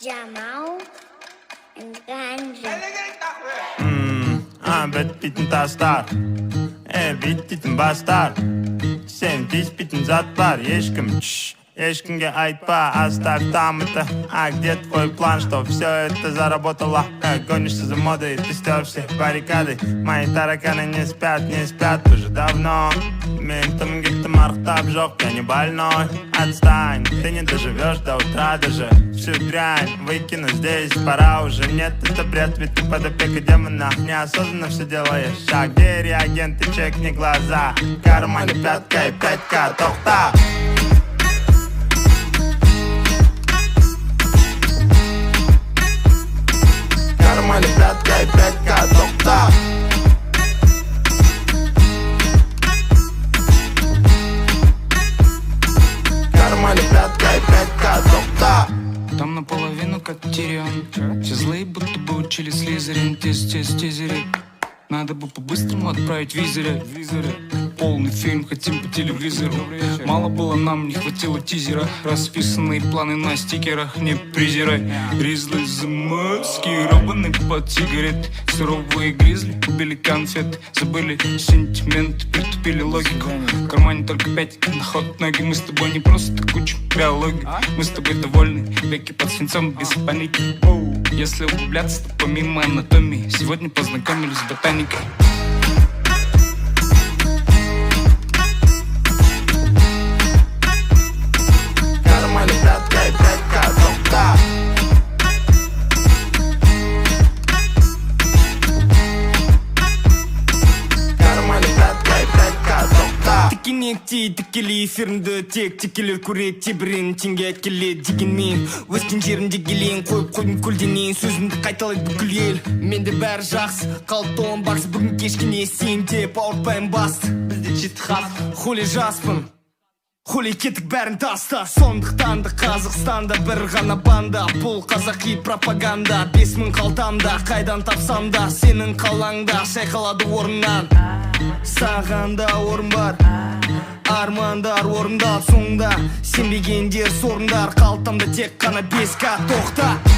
Jamal and Ganji. Bittin tastar bittin bastar. Sen bittin zat var. Ешкімге айтпа, оставь там это. А где твой план, что все это заработало? Гонишься за модой, ты стер все баррикады. Мои тараканы не спят уже давно. Ментом гиптом архтап жёг, я не больной. Отстань, ты не доживешь до утра даже. Всю дрянь выкину здесь, пора уже. Нет, это бред, ведь ты под опекой демона. Неосознанно все делаешь. А где реагенты, чекни глаза. В кармане пятка и 5К, тохта. Кармане пятка и 5К, тохта. Кармане пятка и 5К, тохта. Там наполовину как Тирион. Все злые будто бы учили Слизерин. Тизерить. Надо бы по-быстрому отправить визоры. Полный фильм хотим по телевизору. Мало было нам, не хватило тизера. Расписанные планы на стикерах, не презирай. Гризли за маски, робаны под сигарет. Суровые гризли убили конфет. Забыли сентимент, притупили логику. В кармане только 5 на ход ноги. Мы с тобой не просто куча биологии. Мы с тобой довольны, веки под свинцом без паники. Если углубляться, то помимо анатомии сегодня познакомились с ботаникой. Кармане пятка и 5К, тохта. Кармане пятка и 5К, тохта. Тикинекти, тикили эфирінде тек текелер көрек тебірен теңге әкеледі дегенмен өскен жерінде келең қойып қойдың көлденең сөзімді қайталайды бүкіл ел. Менде бәрі жақсы, қалыпты он бақсы бүгін кешкіне сен деп ауыртпайым басты. Бізде жеті хат, хули жаспын, хули кеттік бәрін таста. Сондықтан да Қазақстанда бір ғана банда, бұл қазақи пропаганда. 5000 қалтамда, қайдан тапсам да сенің қалаңда шайқалады орыннан. Саған да орын бар, армандар орындап соңында. Сенбегендер сорындар, қалтамда тек қана 5К, тоқта.